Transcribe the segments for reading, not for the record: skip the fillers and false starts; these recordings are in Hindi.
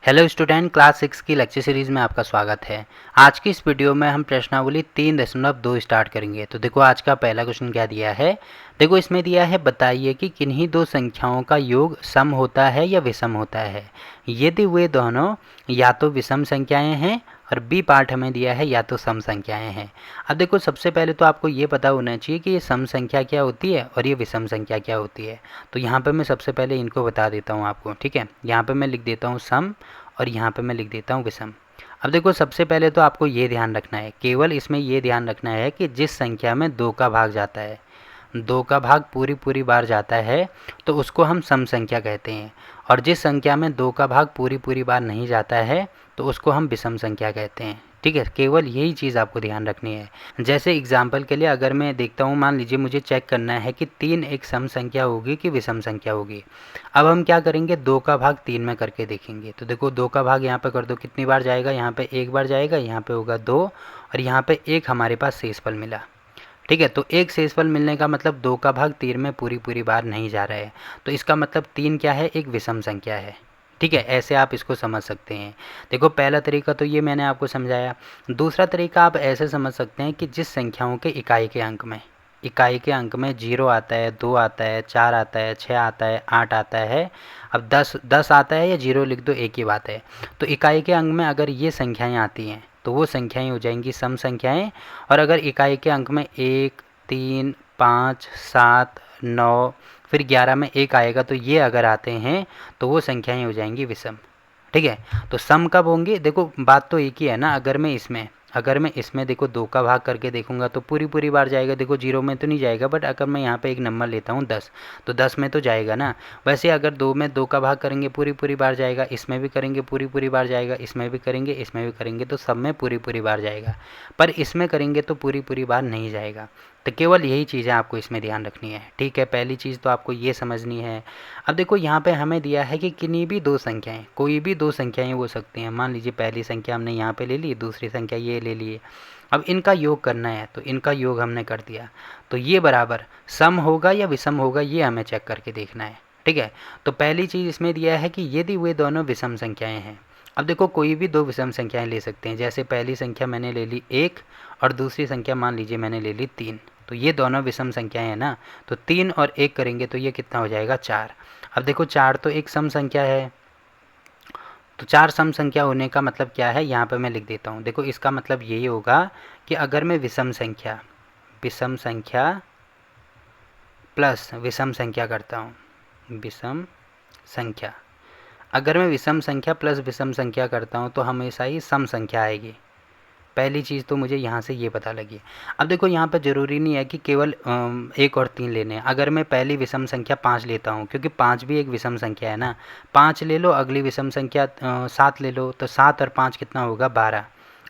हेलो स्टूडेंट, क्लास 6 की लेक्चर सीरीज़ में आपका स्वागत है। आज की इस वीडियो में हम प्रश्नावली 3.2 स्टार्ट करेंगे। तो देखो आज का पहला क्वेश्चन क्या दिया है। देखो इसमें दिया है बताइए कि किन्हीं दो संख्याओं का योग सम होता है या विषम होता है यदि वे दोनों या तो विषम संख्याएं हैं और बी पार्ट हमें दिया है या तो सम संख्याएं हैं। अब देखो सबसे पहले तो आपको ये पता होना चाहिए कि ये सम संख्या क्या होती है और ये विषम संख्या क्या होती है। तो यहाँ पे मैं सबसे पहले इनको बता देता हूँ आपको, ठीक है। यहाँ पे मैं लिख देता हूँ सम और यहाँ पे मैं लिख देता हूँ विषम। अब देखो सबसे पहले तो आपको ये ध्यान रखना है, केवल इसमें ये ध्यान रखना है कि जिस संख्या में 2 का भाग जाता है, 2 का भाग पूरी बार जाता है तो उसको हम सम संख्या कहते हैं, और जिस संख्या में 2 का भाग पूरी बार नहीं जाता है तो उसको हम विषम संख्या कहते हैं, ठीक है। केवल यही चीज़ आपको ध्यान रखनी है। जैसे एग्जाम्पल के लिए अगर मैं देखता हूँ, मान लीजिए मुझे चेक करना है कि 3 एक सम संख्या होगी कि विषम संख्या होगी। अब हम क्या करेंगे, 2 का भाग 3 में करके देखेंगे। तो देखो 2 का भाग यहाँ पे कर दो, कितनी बार जाएगा, यहाँ पे 1 बार जाएगा, यहाँ पे होगा 2 और यहाँ पे 1 हमारे पास शेषफल मिला, ठीक है। तो एक शेषफल मिलने का मतलब 2 का भाग 3 में पूरी बार नहीं जा रहा है, तो इसका मतलब 3 क्या है, एक विषम संख्या है, ठीक है। ऐसे आप इसको समझ सकते हैं। देखो पहला तरीका तो ये मैंने आपको समझाया। दूसरा तरीका आप ऐसे समझ सकते हैं कि जिस संख्याओं के इकाई के अंक में 0 आता है, 2 आता है, 4 आता है, 6 आता है, 8 आता है, अब 10 आता है या 0 लिख दो, एक ही बात है। तो इकाई के अंक में अगर ये संख्याएं आती हैं तो वो संख्याएं हो जाएंगी सम संख्याएं, और अगर इकाई के अंक में 1, 3, 5, 7, 9 फिर 11 में 1 आएगा तो ये अगर आते हैं तो वो संख्याएं हो जाएंगी विषम, ठीक है। तो सम कब होंगे, देखो बात तो एक ही है ना। अगर मैं इसमें देखो 2 का भाग करके देखूंगा तो पूरी बार जाएगा। देखो 0 में तो नहीं जाएगा, बट अगर मैं यहाँ पे एक नंबर लेता हूँ 10, तो 10 में तो जाएगा ना। वैसे अगर 2 में 2 का भाग करेंगे पूरी बार जाएगा, इसमें भी करेंगे पूरी बार जाएगा, इसमें भी करेंगे तो सब में पूरी बार जाएगा, पर इसमें करेंगे तो पूरी बार नहीं जाएगा। तो केवल यही चीज़ें आपको इसमें ध्यान रखनी है, ठीक है। पहली चीज़ तो आपको ये समझनी है। अब देखो यहाँ पे हमें दिया है कि किन्हीं भी दो संख्याएं, कोई भी दो संख्याएं हो सकती हैं। मान लीजिए पहली संख्या हमने यहाँ पे ले ली, दूसरी संख्या ये ले लिए। अब इनका योग करना है तो इनका योग हमने कर दिया, तो ये बराबर सम होगा या विषम होगा ये हमें चेक करके देखना है, ठीक है। तो पहली चीज़ इसमें दिया है कि यदि वे दोनों विषम संख्याएँ हैं। अब देखो कोई भी दो विषम संख्याएं ले सकते हैं। जैसे पहली संख्या मैंने ले ली 1 और दूसरी संख्या मान लीजिए मैंने ले ली 3, तो ये दोनों विषम संख्याएं हैं ना। तो 3 और 1 करेंगे तो ये कितना हो जाएगा, 4। अब देखो 4 तो एक सम संख्या है, तो 4 सम संख्या होने का मतलब क्या है, यहाँ पे मैं लिख देता हूँ। देखो इसका मतलब यही होगा कि अगर मैं विषम संख्या प्लस विषम संख्या करता हूँ, विषम संख्या, अगर मैं विषम संख्या प्लस विषम संख्या करता हूँ तो हमेशा ही सम संख्या आएगी। पहली चीज़ तो मुझे यहाँ से ये पता लगी। अब देखो यहाँ पर ज़रूरी नहीं है कि केवल 1 और 3 लेने हैं। अगर मैं पहली विषम संख्या 5 लेता हूँ, क्योंकि 5 भी एक विषम संख्या है ना, 5 ले लो, अगली विषम संख्या 7 ले लो, तो 7 और 5 कितना होगा, 12।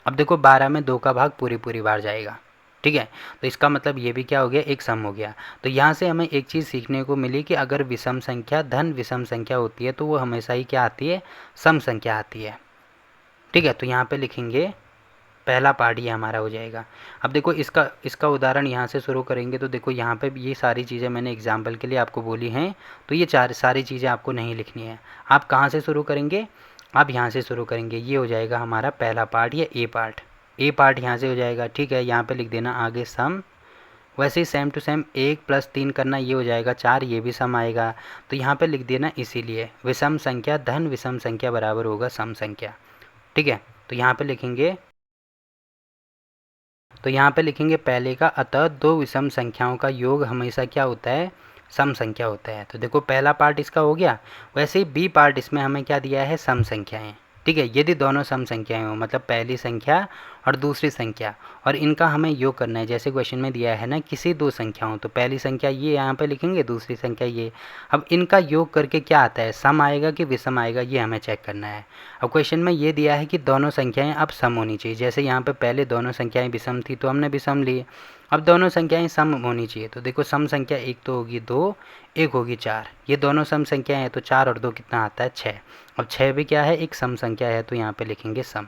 अब देखो 12 में 2 का भाग पूरी बार जाएगा, ठीक है। तो इसका मतलब ये भी क्या हो गया, एक सम हो गया। तो यहाँ से हमें एक चीज़ सीखने को मिली कि अगर विषम संख्या धन विषम संख्या होती है तो वो हमेशा ही क्या आती है, सम संख्या आती है, ठीक है। तो यहाँ पे लिखेंगे पहला पार्ट ये हमारा हो जाएगा। अब देखो इसका उदाहरण यहाँ से शुरू करेंगे तो देखो यहाँ पे ये सारी चीज़ें मैंने एग्जाम्पल के लिए आपको बोली हैं, तो ये सारी चीज़ें आपको नहीं लिखनी है। आप कहाँ से शुरू करेंगे, आप यहाँ से शुरू करेंगे। ये हो जाएगा हमारा पहला पार्ट या ए पार्ट यहाँ से हो जाएगा, ठीक है। यहाँ पे लिख देना आगे सम। वैसे ही सेम टू सेम 1 + 3 करना, ये हो जाएगा 4, ये भी सम आएगा। तो यहाँ पे लिख देना इसीलिए विषम संख्या धन विषम संख्या बराबर होगा सम संख्या, ठीक है। तो यहाँ पे लिखेंगे पहले का, अतः दो विषम संख्याओं का योग हमेशा क्या होता है, सम संख्या होता है। तो देखो पहला पार्ट इसका हो गया। वैसे ही बी पार्ट इसमें हमें क्या दिया है, सम संख्याएं, ठीक है। यदि दोनों सम संख्याएं हो, मतलब पहली संख्या और दूसरी संख्या, और इनका हमें योग करना है। जैसे क्वेश्चन में दिया है ना, किसी दो संख्या हो, तो पहली संख्या ये यहाँ पे लिखेंगे, दूसरी संख्या ये। अब इनका योग करके क्या आता है, सम आएगा कि विषम आएगा, ये हमें चेक करना है। अब क्वेश्चन में ये दिया है कि दोनों संख्याएं अब सम होनी चाहिए। जैसे यहाँ पे पहले दोनों संख्याएं विषम थी तो हमने विषम लिए, अब दोनों संख्याएं सम होनी चाहिए। तो देखो सम संख्या एक तो होगी 2, एक होगी 4, ये दोनों सम संख्याएं हैं, तो 4 और 2 कितना आता है, 6। अब 6 भी क्या है, एक सम संख्या है, तो यहाँ पे लिखेंगे सम,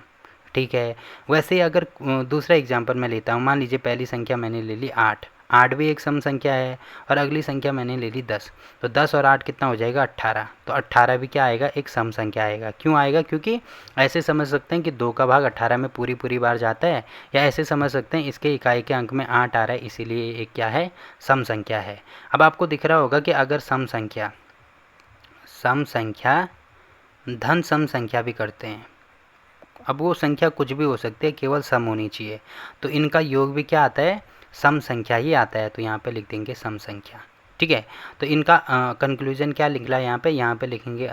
ठीक है। वैसे ही अगर दूसरा एग्जाम्पल मैं लेता हूँ, मान लीजिए पहली संख्या मैंने ले ली 8, 8 भी एक सम संख्या है और अगली संख्या मैंने ले ली 10, तो 10 और 8 कितना हो जाएगा 18। तो 18 भी क्या आएगा, एक सम संख्या आएगा। क्यों आएगा, क्योंकि ऐसे समझ सकते हैं कि 2 का भाग 18 में पूरी पूरी बार जाता है, या ऐसे समझ सकते हैं इसके इकाई के अंक में 8 आ रहा है, इसीलिए एक क्या है, सम संख्या है। अब आपको दिख रहा होगा कि अगर सम संख्या धन सम संख्या भी करते हैं, अब वो संख्या कुछ भी हो सकती है, केवल सम होनी चाहिए, तो इनका योग भी क्या आता है, सम संख्या ही आता है। तो यहाँ पे लिख देंगे सम संख्या। ठीक है, तो इनका कंक्लूजन क्या निकला यहाँ पे लिखेंगे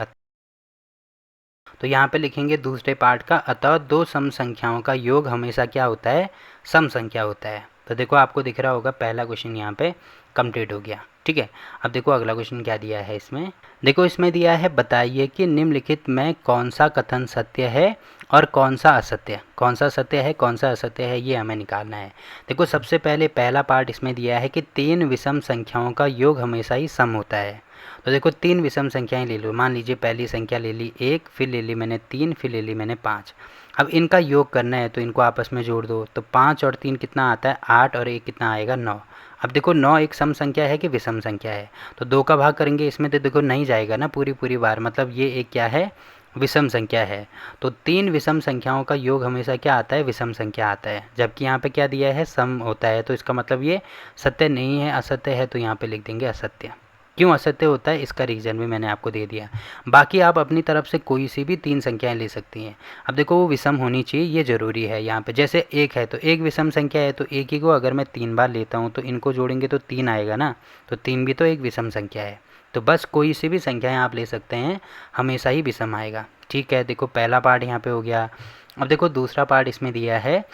तो यहाँ पे लिखेंगे दूसरे पार्ट का, अतः दो सम संख्याओं का योग हमेशा क्या होता है, सम संख्या होता है। तो देखो आपको दिख रहा होगा पहला क्वेश्चन यहाँ पे कंप्लीट हो गया। ठीक है, अब देखो अगला क्वेश्चन क्या दिया है इसमें। देखो इसमें दिया है बताइए कि निम्नलिखित में कौन सा कथन सत्य है और कौन सा असत्य। कौन सा सत्य है कौन सा असत्य है ये हमें निकालना है। देखो सबसे पहले पहला पार्ट इसमें दिया है कि 3 विषम संख्याओं का योग हमेशा ही सम होता है। तो देखो 3 विषम संख्याएं ले लो, मान लीजिए पहली संख्या ले ली 1, फिर ले ली मैंने 3, फिर ले ली मैंने 5। अब इनका योग करना है तो इनको आपस में जोड़ दो, तो 5 और 3 कितना आता है 8 और 1 कितना आएगा 9। अब देखो 9 एक सम संख्या है कि विषम संख्या है, तो 2 का भाग करेंगे इसमें तो देखो नहीं जाएगा ना पूरी पूरी बार, मतलब ये एक क्या है, विषम संख्या है। तो 3 विषम संख्याओं का योग हमेशा क्या आता है, विषम संख्या आता है। जबकि यहाँ पे क्या दिया है, सम होता है, तो इसका मतलब ये सत्य नहीं है, असत्य है, तो यहाँ पे लिख देंगे असत्य। क्यों असत्य होता है इसका रीज़न भी मैंने आपको दे दिया। बाकी आप अपनी तरफ से कोई सी भी 3 संख्याएं ले सकती हैं। अब देखो वो विषम होनी चाहिए, ये ज़रूरी है। यहाँ पे जैसे 1 है तो 1 विषम संख्या है, तो 1 ही को अगर मैं 3 बार लेता हूँ तो इनको जोड़ेंगे तो 3 आएगा ना, तो 3 भी तो एक विषम संख्या है। तो बस कोई सी भी संख्याएँ आप ले सकते हैं, हमेशा ही विषम आएगा। ठीक है, देखो पहला पार्ट यहाँ पे हो गया। अब देखो दूसरा पार्ट इसमें दिया है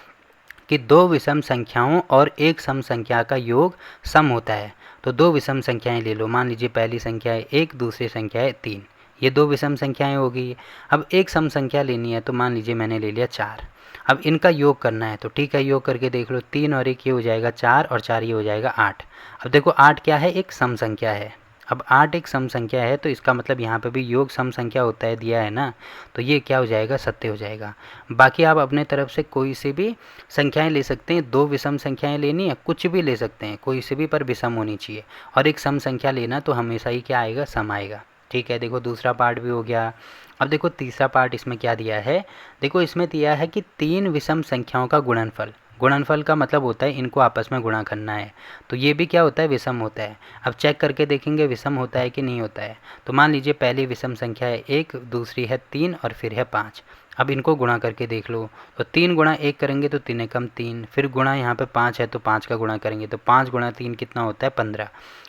कि 2 विषम संख्याओं और एक सम संख्या का योग सम होता है। तो 2 विषम संख्याएं ले लो, मान लीजिए पहली संख्या है 1, दूसरी संख्या है 3, ये 2 विषम संख्याएं हो गई। अब एक सम संख्या लेनी है, तो मान लीजिए मैंने ले लिया 4। अब इनका योग करना है, तो ठीक है योग करके देख लो, 3 और 1 ये हो जाएगा 4 और 4 ये हो जाएगा 8। अब देखो 8 क्या है, एक सम संख्या है। अब 8 एक सम संख्या है, तो इसका मतलब यहाँ पे भी योग सम संख्या होता है, दिया है ना, तो ये क्या हो जाएगा, सत्य हो जाएगा। बाकी आप अपने तरफ से कोई सी भी संख्याएं ले सकते हैं। 2 विषम संख्याएं लेनी है, कुछ भी ले सकते हैं, कोई सी भी, पर विषम होनी चाहिए। और एक सम संख्या लेना तो हमेशा ही क्या आएगा, सम आएगा। ठीक है, देखो दूसरा पार्ट भी हो गया। अब देखो तीसरा पार्ट इसमें क्या दिया है, देखो इसमें दिया है कि 3 विषम संख्याओं का गुणनफल। गुणनफल का मतलब होता है इनको आपस में गुणा करना है, तो ये भी क्या होता है, विषम होता है। अब चेक करके देखेंगे विषम होता है कि नहीं होता है। तो मान लीजिए पहली विषम संख्या है 1, दूसरी है 3 और फिर है 5। अब इनको गुणा करके देख लो, तो 3 गुणा 1 करेंगे तो 3 एकम 3, फिर गुणा यहाँ पे 5 है तो 5 का गुणा करेंगे तो 5 गुणा 3 कितना होता है 15।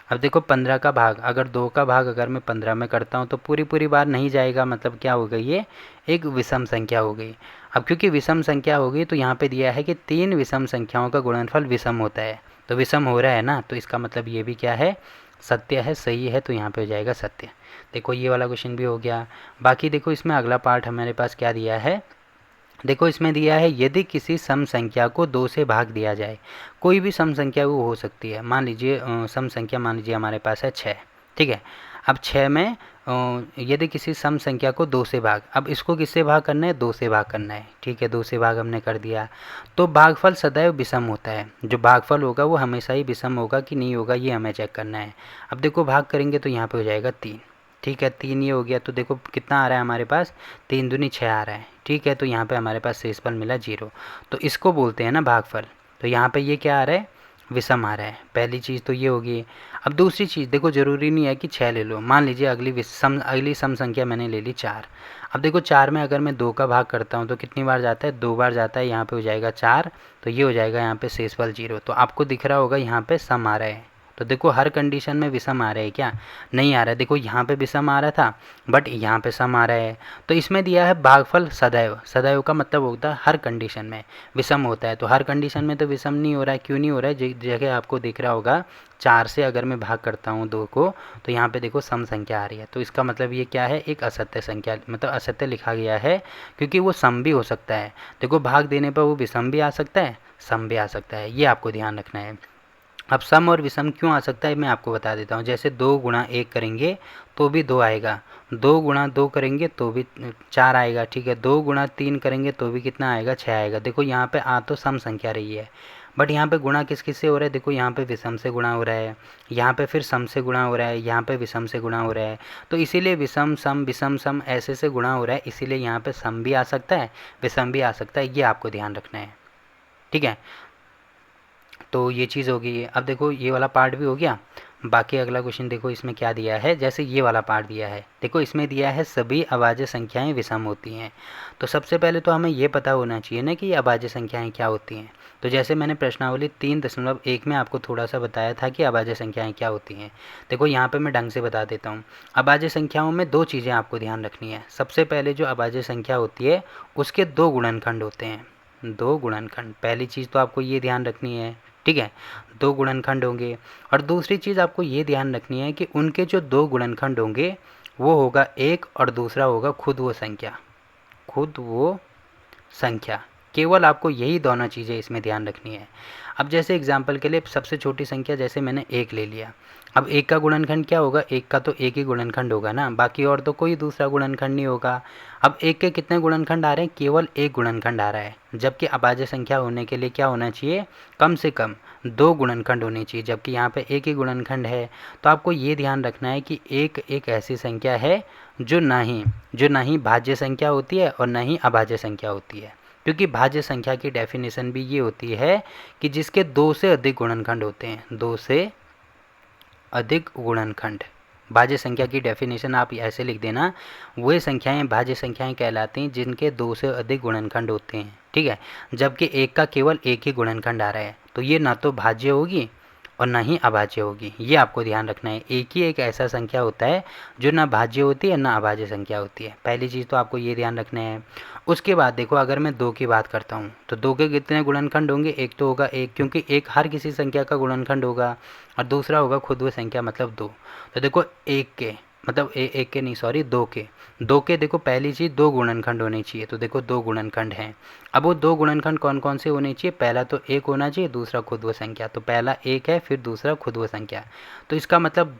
अब देखो 15 का भाग, अगर 2 का भाग अगर मैं 15 में करता हूँ तो पूरी पूरी बार नहीं जाएगा, मतलब क्या हो गई, ये एक विषम संख्या हो गई। अब क्योंकि विषम संख्या हो गई तो यहाँ पे दिया है कि 3 विषम संख्याओं का गुणनफल विषम होता है, तो विषम हो रहा है ना, तो इसका मतलब ये भी क्या है, सत्य है, सही है, तो यहाँ पे हो जाएगा सत्य। देखो ये वाला क्वेश्चन भी हो गया। बाकी देखो इसमें अगला पार्ट हमारे पास क्या दिया है, देखो इसमें दिया है यदि किसी सम संख्या को 2 से भाग दिया जाए, कोई भी सम संख्या वो हो सकती है। मान लीजिए सम संख्या मान लीजिए हमारे पास है 6। ठीक है, अब 6 में यदि किसी सम संख्या को 2 से भाग, अब इसको किससे भाग करना है, 2 से भाग करना है। ठीक है, 2 से भाग हमने कर दिया, तो भागफल सदैव विषम होता है। जो भागफल होगा वो हमेशा ही विषम होगा कि नहीं होगा, ये हमें चेक करना है। अब देखो भाग करेंगे तो यहाँ पे हो जाएगा 3। ठीक है, 3 ये हो गया, तो देखो कितना आ रहा है हमारे पास, 3 दूनी 6 आ रहा है। ठीक है, तो यहाँ पे हमारे पास शेषफल मिला 0, तो इसको बोलते हैं ना भागफल। तो यहाँ पे ये क्या आ रहा है, विषम आ रहा है। पहली चीज़ तो ये होगी। अब दूसरी चीज़ देखो, ज़रूरी नहीं है कि 6 ले लो, मान लीजिए अगली सम संख्या मैंने ले ली 4। अब देखो 4 में अगर मैं 2 का भाग करता हूँ तो कितनी बार जाता है, 2 बार जाता है, यहाँ पे हो जाएगा 4, तो ये हो जाएगा यहाँ पे शेषफल 0। तो आपको दिख रहा होगा यहाँ पे सम आ रहा है। तो देखो हर कंडीशन में विषम आ रहा है क्या, नहीं आ रहा है। देखो यहाँ पे विषम आ रहा था बट यहाँ पे सम आ रहा है। तो इसमें दिया है भागफल सदैव, सदैव का मतलब होता है हर कंडीशन में विषम होता है। तो हर कंडीशन में तो विषम नहीं हो रहा है, क्यों नहीं हो रहा है, जगह आपको दिख रहा होगा 4 से अगर मैं भाग करता हूँ 2 को, तो यहाँ पे देखो सम संख्या आ रही है। तो इसका मतलब ये क्या है, एक असत्य संख्या, मतलब असत्य लिखा गया है, क्योंकि वो सम भी हो सकता है। देखो भाग देने पर वो विषम भी आ सकता है, सम भी आ सकता है, ये आपको ध्यान रखना है। अब सम और विषम क्यों आ सकता है मैं आपको बता देता हूँ। जैसे 2 गुणा 1 करेंगे तो भी 2 आएगा, 2 गुणा 2 करेंगे तो भी 4 आएगा। ठीक है, 2 गुणा 3 करेंगे तो भी कितना आएगा, 6 आएगा। देखो यहाँ पे आ तो सम संख्या रही है, बट यहाँ पे गुणा किस किस से हो रहा है, देखो यहाँ पे विषम से गुणा हो रहा है, यहाँ पे फिर सम से गुणा हो रहा है, यहाँ पे विषम से गुणा हो रहा है, तो इसीलिए विषम सम ऐसे से गुणा हो रहा है, इसीलिए यहाँ पे सम भी आ सकता है, विषम भी आ सकता है, ये आपको ध्यान रखना है। ठीक है, तो ये चीज़ हो गई है। अब देखो ये वाला पार्ट भी हो गया। बाकी अगला क्वेश्चन देखो इसमें क्या दिया है, जैसे ये वाला पार्ट दिया है, देखो इसमें दिया है सभी अभाज्य संख्याएं विषम होती हैं। तो सबसे पहले तो हमें ये पता होना चाहिए ना कि ये अभाज्य संख्याएं क्या होती हैं। तो जैसे मैंने प्रश्नावली 3.1 में आपको थोड़ा सा बताया था कि अभाज्य संख्याएं क्या होती हैं। देखो यहाँ पे मैं ढंग से बता देता हूँ। अभाज्य संख्याओं में दो चीज़ें आपको ध्यान रखनी है। सबसे पहले जो अभाज्य संख्या होती है उसके दो गुणनखंड होते हैं, दो गुणनखंड। पहली चीज़ तो आपको ये ध्यान रखनी है, ठीक है, दो गुणनखंड होंगे। और दूसरी चीज़ आपको ये ध्यान रखनी है कि उनके जो दो गुणनखंड होंगे वो होगा एक और दूसरा होगा खुद वो संख्या, खुद वो संख्या। केवल आपको यही दोनों चीज़ें इसमें ध्यान रखनी है। अब जैसे एग्जाम्पल के लिए सबसे छोटी संख्या जैसे मैंने एक ले लिया, अब एक का गुणनखंड क्या होगा, एक का तो एक ही गुणनखंड होगा ना, बाकी और तो कोई दूसरा गुणनखंड नहीं होगा। अब एक के कितने गुणनखंड आ रहे हैं, केवल एक गुणनखंड आ रहा है, जबकि अभाज्य संख्या होने के लिए क्या होना चाहिए, कम से कम दो गुणनखंड होने चाहिए, जबकि यहाँ पे एक ही गुणनखंड है। तो आपको ये ध्यान रखना है कि एक एक ऐसी संख्या है जो ना ही भाज्य संख्या होती है और ना ही अभाज्य संख्या होती है। क्योंकि भाज्य संख्या की डेफिनेशन भी ये होती है कि जिसके दो से अधिक गुणनखंड होते हैं, दो से अधिक गुणनखंड। भाज्य संख्या की डेफिनेशन आप ऐसे लिख देना, वे संख्याएं भाज्य संख्याएं कहलाती हैं जिनके दो से अधिक गुणनखंड होते हैं, ठीक है। जबकि एक का केवल एक ही गुणनखंड आ रहा है, तो ये ना तो भाज्य होगी और ना ही अभाज्य होगी, ये आपको ध्यान रखना है। एक ही एक ऐसा संख्या होता है जो ना भाज्य होती है ना अभाज्य संख्या होती है। पहली चीज़ तो आपको ये ध्यान रखना है। उसके बाद देखो अगर मैं दो की बात करता हूँ तो दो के कितने गुणनखंड होंगे, एक तो होगा एक, क्योंकि एक हर किसी संख्या का गुणनखंड होगा, और दूसरा होगा खुद वो संख्या मतलब दो। तो देखो एक के मतलब एक के नहीं सॉरी दो के देखो पहली चीज़ दो गुणनखंड होने चाहिए, तो देखो दो गुणनखंड हैं। अब वो दो गुणनखंड कौन कौन से होने चाहिए, पहला तो एक होना चाहिए, दूसरा खुद वो संख्या। तो पहला एक है, फिर दूसरा खुद वो संख्या, तो इसका मतलब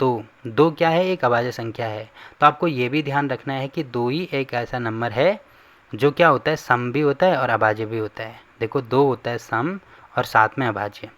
दो क्या है, एक अभाज्य संख्या है। तो आपको ये भी ध्यान रखना है कि दो ही एक ऐसा नंबर है जो क्या होता है, सम भी होता है और अभाज्य भी होता है। देखो दो होता है सम और साथ में अभाज्य,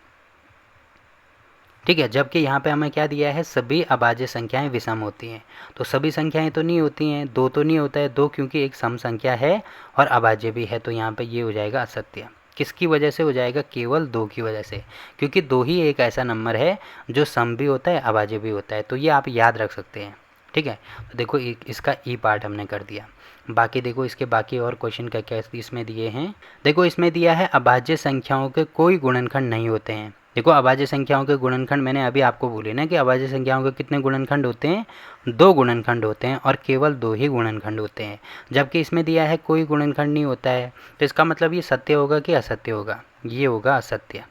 ठीक है। जबकि यहाँ पे हमें क्या दिया है, सभी अभाज्य संख्याएं विषम होती हैं। तो सभी संख्याएं तो नहीं होती हैं, दो तो नहीं होता है, दो क्योंकि एक सम संख्या है और अभाज्य भी है, तो यहाँ पे ये हो जाएगा असत्य। किसकी वजह से हो जाएगा, केवल दो की वजह से, क्योंकि दो ही एक ऐसा नंबर है जो सम भी होता है अभाज्य भी होता है। तो ये आप याद रख सकते हैं, ठीक है। तो देखो इसका ई पार्ट हमने कर दिया। बाकी देखो इसके बाकी और क्वेश्चन क्या क्या इसमें दिए हैं। देखो इसमें दिया है अभाज्य संख्याओं के कोई गुणनखंड नहीं होते हैं। देखो अभाज्य संख्याओं के गुणनखंड मैंने अभी आपको बोले ना कि अभाज्य संख्याओं के कितने गुणनखंड होते हैं, दो गुणनखंड होते हैं और केवल दो ही गुणनखंड होते हैं। जबकि इसमें दिया है कोई गुणनखंड नहीं होता है, तो इसका मतलब ये सत्य होगा कि असत्य होगा, ये होगा असत्य,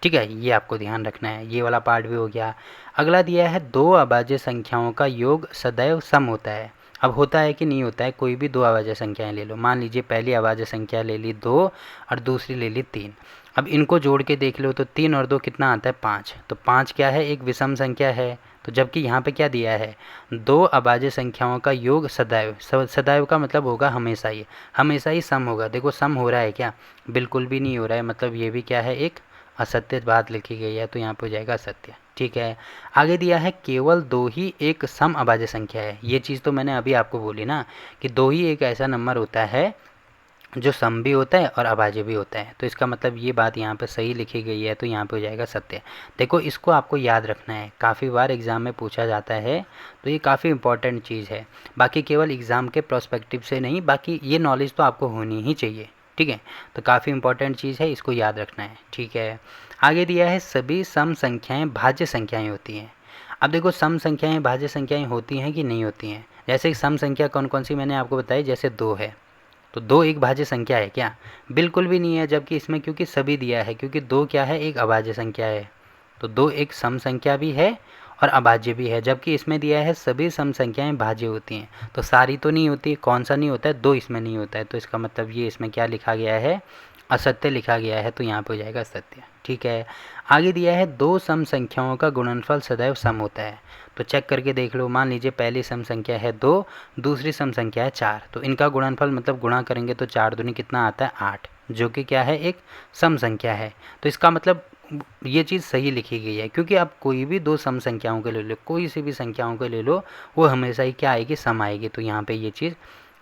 ठीक है। ये आपको ध्यान रखना है, ये वाला पार्ट भी हो गया। अगला दिया है दो अभाज्य संख्याओं का योग सदैव सम होता है। अब होता है कि नहीं होता है, कोई भी दो अभाज्य संख्याएं ले लो, मान लीजिए पहली अभाज्य संख्या ले ली दो और दूसरी ले ली तीन। अब इनको जोड़ के देख लो तो तीन और दो कितना आता है, पाँच। तो पाँच क्या है, एक विषम संख्या है। तो जबकि यहाँ पे क्या दिया है, दो अभाज्य संख्याओं का योग सदैव, सदैव का मतलब होगा हमेशा ही सम होगा। देखो सम हो रहा है क्या, बिल्कुल भी नहीं हो रहा है, मतलब ये भी क्या है, एक असत्य बात लिखी गई है, तो यहाँ पे हो जाएगा असत्य, ठीक है। आगे दिया है केवल दो ही एक सम अभाज्य संख्या है। ये चीज़ तो मैंने अभी आपको बोली ना कि दो ही एक ऐसा नंबर होता है जो सम भी होता है और अभाज्य भी होता है। तो इसका मतलब ये बात यहाँ पे सही लिखी गई है, तो यहाँ पे हो जाएगा सत्य। देखो इसको आपको याद रखना है, काफ़ी बार एग्ज़ाम में पूछा जाता है, तो ये काफ़ी इंपॉर्टेंट चीज़ है। बाकी केवल एग्ज़ाम के प्रोस्पेक्टिव से नहीं, बाकी ये नॉलेज तो आपको होनी ही चाहिए, ठीक है। तो काफ़ी इंपॉर्टेंट चीज़ है, इसको याद रखना है, ठीक है। आगे दिया है सभी सम संख्याएँ भाज्य संख्याएँ होती हैं। अब देखो सम संख्याएँ भाज्य संख्याएँ होती हैं कि नहीं होती हैं। जैसे सम संख्या कौन कौन सी मैंने आपको बताई, जैसे दो है, तो दो एक भाज्य संख्या है क्या, बिल्कुल भी नहीं है। जबकि इसमें क्योंकि सभी दिया है, क्योंकि दो क्या है, एक अभाज्य संख्या है, तो दो एक सम संख्या भी है और अभाज्य भी है। जबकि इसमें दिया है सभी सम संख्याएं भाज्य होती हैं, तो सारी तो नहीं होती, कौन सा नहीं होता है, दो इसमें नहीं होता है। तो इसका मतलब ये इसमें क्या लिखा गया है, असत्य लिखा गया है, तो यहाँ पे हो जाएगा असत्य, ठीक है। आगे दिया है दो सम संख्याओं का गुणनफल सदैव सम होता है। तो चेक करके देख लो, मान लीजिए पहली सम संख्या है दो, दूसरी सम संख्या है चार, तो इनका गुणनफल मतलब गुणा करेंगे तो चार दूनी कितना आता है, आठ। जो कि क्या है, एक सम संख्या है। तो इसका मतलब ये चीज़ सही लिखी गई है, क्योंकि आप कोई भी दो सम संख्याओं के ले लो, कोई सी भी संख्याओं के ले लो, वो हमेशा ही क्या आएगी, सम आएगी। तो यहाँ पे ये चीज़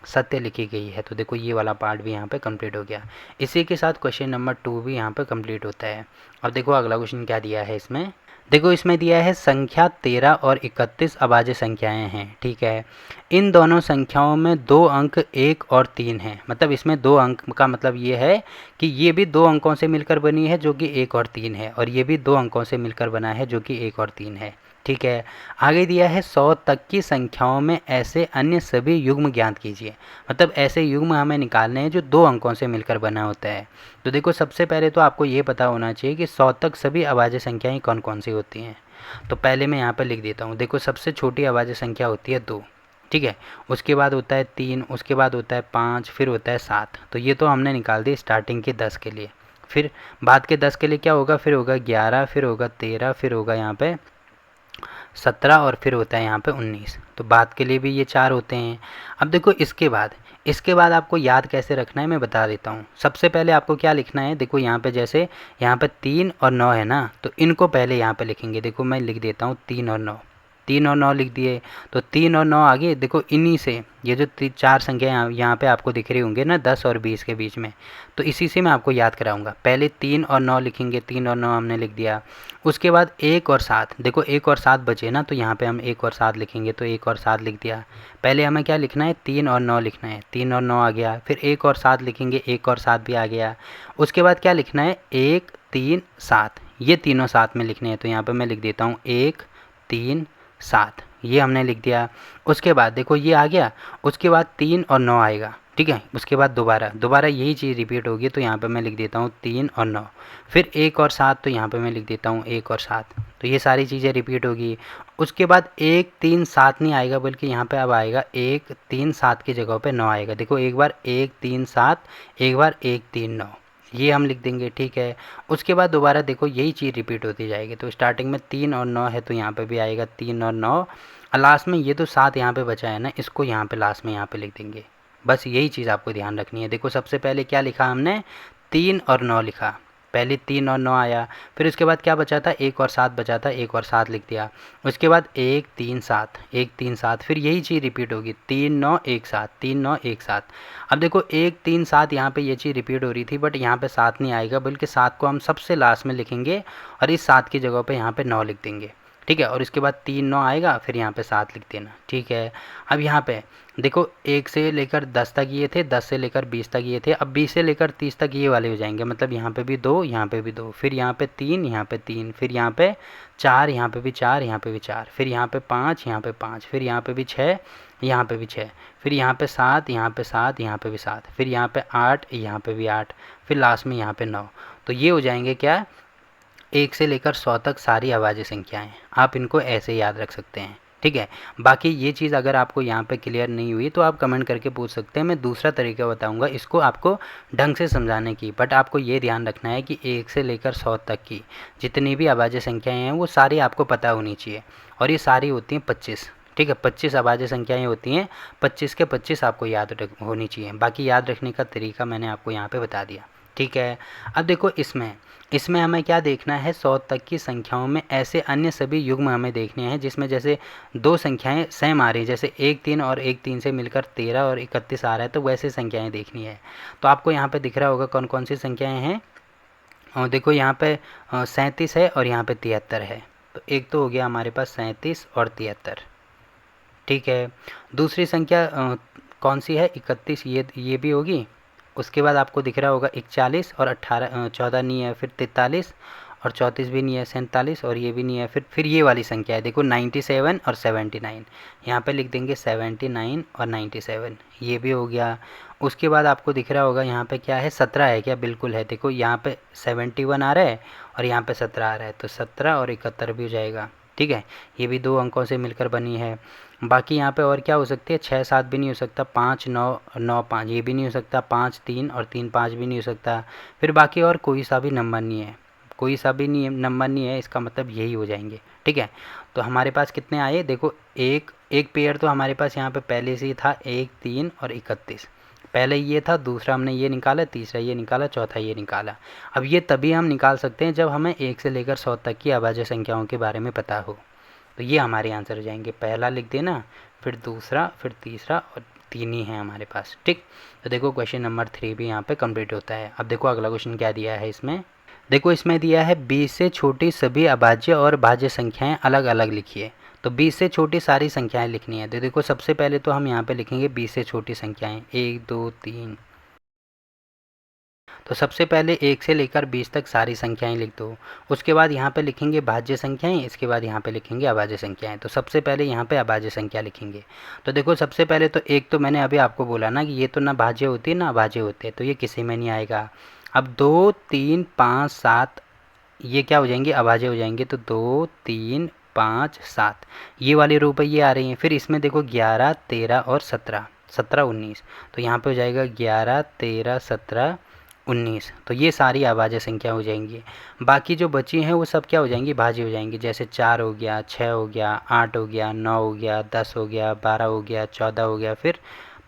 सत्य लिखी गई है। तो देखो ये वाला पार्ट भी यहाँ पे कंप्लीट हो गया। इसी के साथ क्वेश्चन नंबर 2 भी यहाँ पे कंप्लीट होता है। अब देखो अगला क्वेश्चन क्या दिया है इसमें। देखो इसमें दिया है संख्या 13 और 31 अभाज्य संख्याएं हैं, ठीक है। इन दोनों संख्याओं में दो अंक 1 और 3 हैं। मतलब इसमें दो अंक का मतलब ये है कि ये भी दो अंकों से मिलकर बनी है जो कि 1 और 3 है, और ये भी दो अंकों से मिलकर बना है जो कि 1 और 3 है, ठीक है। आगे दिया है 100 तक की संख्याओं में ऐसे अन्य सभी युग्म ज्ञात कीजिए। मतलब ऐसे युग्म हमें निकालने हैं जो दो अंकों से मिलकर बना होता है। तो देखो सबसे पहले तो आपको ये पता होना चाहिए कि 100 तक सभी अभाज्य संख्याएं कौन कौन सी होती हैं। तो पहले मैं यहाँ पर लिख देता हूँ। देखो सबसे छोटी अभाज्य संख्या होती है 2, ठीक है। उसके बाद होता है 3, उसके बाद होता है 5, फिर होता है 7। तो ये तो हमने निकाल दी स्टार्टिंग के 10 के लिए। फिर बाद के 10 के लिए क्या होगा, फिर होगा 11, फिर होगा 13, फिर होगा यहाँ पे 17, और फिर होता है यहाँ पे 19। तो बाद के लिए भी ये 4 होते हैं। अब देखो इसके बाद आपको याद कैसे रखना है मैं बता देता हूँ। सबसे पहले आपको क्या लिखना है, देखो यहाँ पे जैसे यहाँ पे 3 और 9 है ना, तो इनको पहले यहाँ पे लिखेंगे। देखो मैं लिख देता हूँ 3 और 9, 3 और 9 लिख दिए। तो 3 और 9 आगे देखो इन्हीं से ये जो चार संख्या यहाँ पे आपको दिख रही होंगे ना 10 और 20 के बीच में, तो इसी से मैं आपको याद कराऊंगा। पहले 3 और 9 लिखेंगे, 3 और 9 हमने लिख दिया। उसके बाद 1 और 7, देखो 1 और 7 बचे ना, तो यहाँ पे हम 1 और 7 लिखेंगे। तो 1 और 7 लिख दिया। पहले हमें क्या लिखना है, 3 और 9 लिखना है, 3 और 9 आ गया। फिर 1 और 7 लिखेंगे, 1 और 7 भी आ गया। उसके बाद क्या लिखना है, 1 3 7, ये तीनों साथ में लिखने हैं। तो यहाँ पे मैं लिख देता हूँ 1 3 7, ये हमने लिख दिया। उसके बाद देखो ये आ गया। उसके बाद 3 और 9 आएगा, ठीक है। उसके बाद दोबारा यही चीज़ रिपीट होगी। तो यहाँ पे मैं लिख देता हूँ 3 और 9, फिर 1 और 7, तो यहाँ पे मैं लिख देता हूँ 1 और 7। तो ये सारी चीज़ें रिपीट होगी। उसके बाद 1 3 7 नहीं आएगा, बल्कि यहाँ पे अब आएगा 1 3 7 की जगह पे 9 आएगा। देखो एक बार 1 3 7, एक बार 1 3 9, ये हम लिख देंगे, ठीक है। उसके बाद दोबारा देखो यही चीज़ रिपीट होती जाएगी। तो स्टार्टिंग में 3 और 9 है, तो यहाँ पे भी आएगा 3 और 9, और लास्ट में ये तो 7 यहाँ पे बचा है ना, इसको यहाँ पे लास्ट में यहाँ पे लिख देंगे। बस यही चीज़ आपको ध्यान रखनी है। देखो सबसे पहले क्या लिखा हमने, 3 और 9 लिखा। पहले 3 और 9 आया, फिर उसके बाद क्या बचा था, 1 और 7 बचा था, 1 और 7 लिख दिया। उसके बाद 1 3 7, 1 3 7, फिर यही चीज़ रिपीट होगी, 3 9 1 7, 3 9 1 7। अब देखो 1 3 7 यहाँ पे ये चीज़ रिपीट हो रही थी, बट यहाँ पे 7 नहीं आएगा, बल्कि 7 को हम सबसे लास्ट में लिखेंगे, और इस 7 की जगह पे यहाँ पे 9 लिख देंगे, ठीक है। और इसके बाद 3 9 आएगा, फिर यहाँ पे 7 लिख देना, ठीक है। अब यहाँ पे देखो 1 से लेकर 10 तक ये थे, 10 से लेकर 20 तक ये थे। अब 20 से लेकर 30 तक ये वाले हो जाएंगे। मतलब यहाँ पे भी 2, यहाँ पे भी 2, फिर यहाँ पे 3, यहाँ पे 3, फिर यहाँ पे 4, यहाँ पे भी 4, यहाँ पे भी 4, फिर यहाँ पे 5, यहाँ पे 5, फिर यहाँ पे भी 6, यहाँ पे भी 6, फिर यहाँ पे 7, यहाँ पे 7, यहाँ पे भी 7, फिर यहाँ पे 8, यहाँ पे भी 8, फिर लास्ट में यहाँ पे 9। तो ये हो जाएंगे क्या, 1 से लेकर 100 तक सारी अभाज्य संख्याएं। आप इनको ऐसे याद रख सकते हैं, ठीक है। बाकी ये चीज़ अगर आपको यहाँ पे क्लियर नहीं हुई तो आप कमेंट करके पूछ सकते हैं। मैं दूसरा तरीका बताऊँगा इसको आपको ढंग से समझाने की। बट आपको ये ध्यान रखना है कि 1 से लेकर 100 तक की जितनी भी अभाज्य संख्याएँ हैं वो सारी आपको पता होनी चाहिए, और ये सारी होती हैं 25, ठीक है। 25 अभाज्य संख्याएँ होती हैं, 25 के 25 आपको याद होनी चाहिए। बाकी याद रखने का तरीका मैंने आपको यहाँ पर बता दिया, ठीक है। अब देखो इसमें हमें क्या देखना है, 100 तक की संख्याओं में ऐसे अन्य सभी युग्म हमें देखने हैं जिसमें जैसे दो संख्याएं सेम आ रही है, जैसे 1 3 और 1 3 से मिलकर 13 और 31 आ रहा है, तो वैसे संख्याएं देखनी है। तो आपको यहाँ पे दिख रहा होगा कौन कौन सी संख्याएं हैं। और देखो यहाँ पे 37 है और यहाँ पे 73 है। तो एक तो हो गया हमारे पास 37 और 73, ठीक है। दूसरी संख्या कौन सी है, 31, ये भी होगी। उसके बाद आपको दिख रहा होगा 41 और 14 नहीं है, फिर 43 और 34 भी नहीं है, 47 और ये भी नहीं है। फिर ये वाली संख्या है, देखो 97 और 79, यहाँ पे लिख देंगे 79 और 97, ये भी हो गया। उसके बाद आपको दिख रहा होगा यहाँ पे क्या है, 17 है क्या, बिल्कुल है। देखो यहाँ पे 71 आ रहा है और यहाँ पे 17 आ रहा है, तो 17 और 71 भी हो जाएगा, ठीक है। ये भी दो अंकों से मिलकर बनी है। बाकी यहाँ पे और क्या हो सकती है, 6 7 भी नहीं हो सकता, 5 9 9 5 ये भी नहीं हो सकता, 5 3 और 3 5 भी नहीं हो सकता। फिर बाकी और कोई सा भी नंबर नहीं है, कोई सा भी नहीं नंबर नहीं है, इसका मतलब यही हो जाएंगे, ठीक है। तो हमारे पास कितने आए, देखो एक पेयर तो हमारे पास यहाँ पे पहले से ही था, 1 3 और 31। पहले ये था, दूसरा हमने ये निकाला, तीसरा ये निकाला, चौथा ये निकाला। अब ये तभी हम निकाल सकते हैं जब हमें 1 से लेकर 100 तक की अभाज्य संख्याओं के बारे में पता हो। तो ये हमारे आंसर हो जाएंगे। पहला लिख देना, फिर दूसरा, फिर तीसरा, और 3 ही हैं हमारे पास। ठीक, तो देखो क्वेश्चन नंबर 3 भी यहाँ पे कंप्लीट होता है। अब देखो अगला क्वेश्चन क्या दिया है इसमें। देखो इसमें दिया है 20 से छोटी सभी अभाज्य और भाज्य संख्याएं अलग अलग लिखिए। तो 20 से छोटी सारी संख्याएं लिखनी है। तो देखो सबसे पहले तो हम यहाँ पे लिखेंगे 20 से छोटी संख्याएं, 1 2 3। तो सबसे पहले 1 से लेकर 20 तक सारी संख्याएं लिख दो। उसके बाद यहाँ पे लिखेंगे भाज्य संख्याएं, इसके बाद यहाँ पे लिखेंगे अभाज्य संख्याएं। तो सबसे पहले यहाँ पे अभाज्य संख्या लिखेंगे। तो देखो सबसे पहले तो एक तो मैंने अभी आपको बोला ना कि ये तो ना भाज्य होती है ना अभाज्य होती है, तो ये किसी में नहीं आएगा। अब 2 3 5 7 ये क्या हो जाएंगे, अभाज्य हो जाएंगे। तो 2 3 5 7 ये वाली रो पे ये आ रही हैं। फिर इसमें देखो 11 13 और 17, 17 19, तो यहाँ पे हो जाएगा 11 13 17 19। तो ये सारी अभाज्य संख्या हो जाएंगी। बाकी जो बची हैं वो सब क्या हो जाएंगी, भाज्य हो जाएंगी। जैसे 4 हो गया, 6 हो गया, 8 हो गया, 9 हो गया, 10 हो गया, 12 हो गया, 14 हो गया, फिर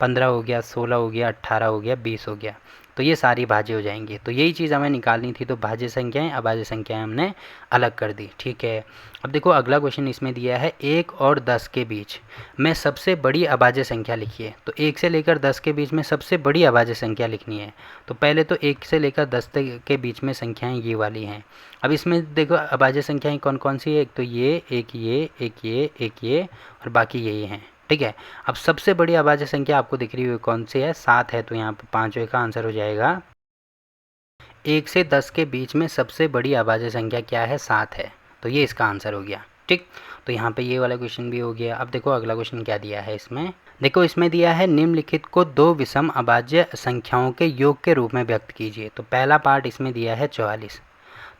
15 हो गया, 16 हो गया, 18 हो गया, 20 हो गया। तो ये सारी भाज्य हो जाएंगी। तो यही चीज़ हमें निकालनी थी। तो भाज्य संख्याएं अभाज्य संख्याएं हमने अलग कर दी। ठीक है, अब देखो अगला क्वेश्चन इसमें दिया है 1 और 10 के बीच में सबसे बड़ी अभाज्य संख्या लिखिए। तो 1 से लेकर 10 के बीच में सबसे बड़ी अभाज्य संख्या लिखनी है। तो पहले तो 1 से लेकर 10 तक के बीच में संख्याएं ये वाली हैं। अब इसमें देखो अभाज्य संख्याएं कौन कौन सी है, एक तो ये, एक ये, एक ये, एक ये, और बाकी यही हैं। ठीक है, अब सबसे बड़ी अभाज्य संख्या आपको दिख रही है कौन सी है, 7 है। तो यहाँ पे 5वें का आंसर हो जाएगा। 1 से 10 के बीच में सबसे बड़ी अभाज्य संख्या क्या है, 7 है। तो ये इसका आंसर हो गया। ठीक, तो यहाँ पे ये वाला क्वेश्चन भी हो गया। अब देखो अगला क्वेश्चन क्या दिया है इसमें। देखो इसमें दिया है निम्नलिखित को 2 विषम अभाज्य संख्याओं के योग के रूप में व्यक्त कीजिए। तो पहला पार्ट इसमें दिया है 44।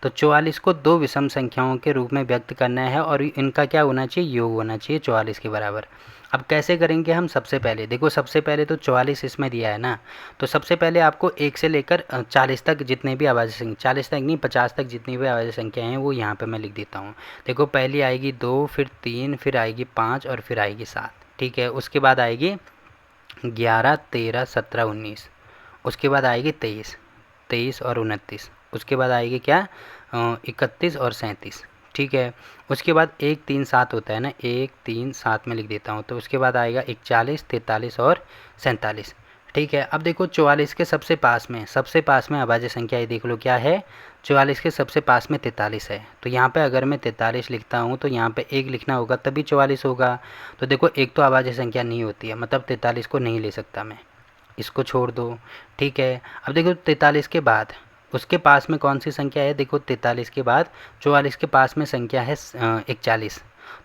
तो 44 को 2 विषम संख्याओं के रूप में व्यक्त करना है और इनका क्या होना चाहिए, योग होना चाहिए 44 के बराबर। अब कैसे करेंगे हम, सबसे पहले देखो सबसे पहले तो 44 इसमें दिया है ना। तो सबसे पहले आपको 1 से लेकर 40 तक जितने भी अभाज्य संख्या, 40 तक नहीं 50 तक जितनी भी अभाज्य संख्या हैं वो यहाँ पे मैं लिख देता हूँ। देखो पहली आएगी 2, फिर 3, फिर आएगी 5 और फिर आएगी 7। ठीक है, उसके बाद आएगी 11 13 17 19, उसके बाद आएगी 23 23 और 29, उसके बाद आएगी क्या 31 और 37। ठीक है, उसके बाद 1 3 7 होता है ना, 1 3 7 में लिख देता हूँ। तो उसके बाद आएगा 41 43 और 47। ठीक है, अब देखो 44 के सबसे पास में अभाज्य संख्या ये देख लो क्या है, 44 के सबसे पास में 43 है। तो यहाँ पे अगर मैं 43 लिखता हूँ तो यहाँ पे 1 लिखना होगा तभी 44 होगा। तो देखो एक तो अभाज्य संख्या नहीं होती है, मतलब 43 को नहीं ले सकता मैं, इसको छोड़ दो। ठीक है, अब देखो 43 के बाद उसके पास में कौन सी संख्या है, देखो 43 के बाद 44 के पास में संख्या है 41।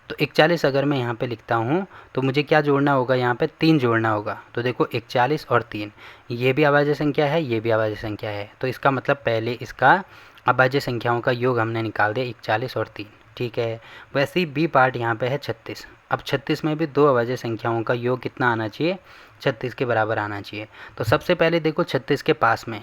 तो 41 अगर मैं यहाँ पे लिखता हूँ तो मुझे क्या जोड़ना होगा, यहाँ पे 3 जोड़ना होगा। तो देखो 41 और 3, ये भी अभाज्य संख्या है, ये भी अभाज्य संख्या है। तो इसका मतलब पहले इसका अभाज्य संख्याओं का योग हमने निकाल दिया 41 और 3। ठीक है, वैसे ही बी पार्ट यहाँ पे है 36। अब 36 में भी 2 अभाज्य संख्याओं का योग कितना आना चाहिए, 36 के बराबर आना चाहिए। तो सबसे पहले देखो 36 के पास में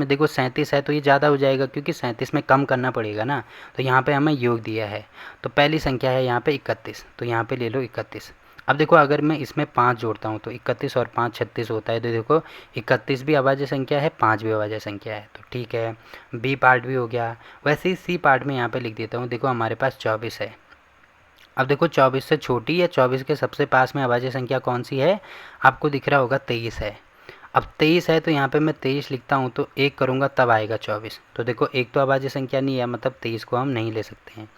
देखो 37 है, तो ये ज़्यादा हो जाएगा क्योंकि 37 में कम करना पड़ेगा ना। तो यहाँ पे हमें योग दिया है। तो पहली संख्या है यहाँ पे 31, तो यहाँ पे ले लो 31। अब देखो अगर मैं इसमें 5 जोड़ता हूँ तो 31 और 5 36 होता है। तो देखो 31 भी अभाज्य संख्या है, 5 भी अभाज्य संख्या है। तो ठीक है, बी पार्ट भी हो गया। वैसे ही सी पार्ट में यहाँ पे लिख देता हूँ। देखो हमारे पास 24 है। अब देखो 24 से छोटी या 24 के सबसे पास में अभाज्य संख्या कौन सी है, आपको दिख रहा होगा 23 है। अब 23 है तो यहाँ पे मैं 23 लिखता हूँ तो 1 करूँगा तब आएगा 24। तो देखो एक तो अभाज्य संख्या नहीं है, मतलब 23 को हम नहीं ले सकते हैं।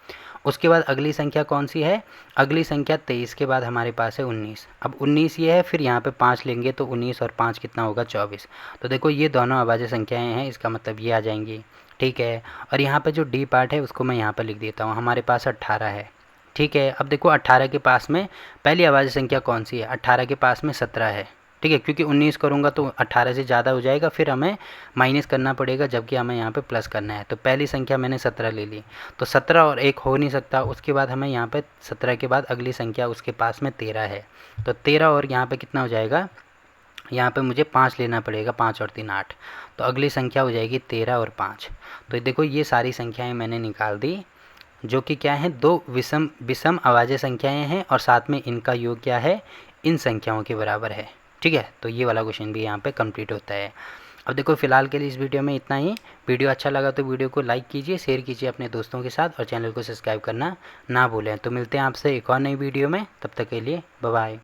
उसके बाद अगली संख्या कौन सी है, अगली संख्या 23 के बाद हमारे पास है 19। अब 19 ये है, फिर यहाँ पे 5 लेंगे तो 19 और 5 कितना होगा 24। तो देखो ये दोनों अभाज्य संख्याएँ हैं, इसका मतलब ये आ जाएंगी। ठीक है, और यहाँ पे जो डी पार्ट है उसको मैं यहाँ पर लिख देता हूँ। हमारे पास 18 है। ठीक है, अब देखो 18 के पास में पहली अभाज्य संख्या कौन सी है, 18 के पास में 17 है। ठीक है, क्योंकि 19 करूँगा तो 18 से ज़्यादा हो जाएगा, फिर हमें माइनस करना पड़ेगा, जबकि हमें यहाँ पे प्लस करना है। तो पहली संख्या मैंने 17 ले ली, तो 17 और 1 हो नहीं सकता। उसके बाद हमें यहाँ पे 17 के बाद अगली संख्या उसके पास में 13 है। तो 13 और यहाँ पे कितना हो जाएगा, यहाँ पे मुझे 5 लेना पड़ेगा, 5 और 3 8। तो अगली संख्या हो जाएगी 13 और 5। तो देखो ये सारी संख्याएँ मैंने निकाल दी, जो कि क्या है, 2 विषम अभाज्य संख्याएँ हैं और साथ में इनका योग क्या है, इन संख्याओं के बराबर है। ठीक है, तो ये वाला क्वेश्चन भी यहाँ पे कंप्लीट होता है। अब देखो फिलहाल के लिए इस वीडियो में इतना ही। वीडियो अच्छा लगा तो वीडियो को लाइक कीजिए, शेयर कीजिए अपने दोस्तों के साथ और चैनल को सब्सक्राइब करना ना भूलें। तो मिलते हैं आपसे एक और नई वीडियो में, तब तक के लिए बाय बाय।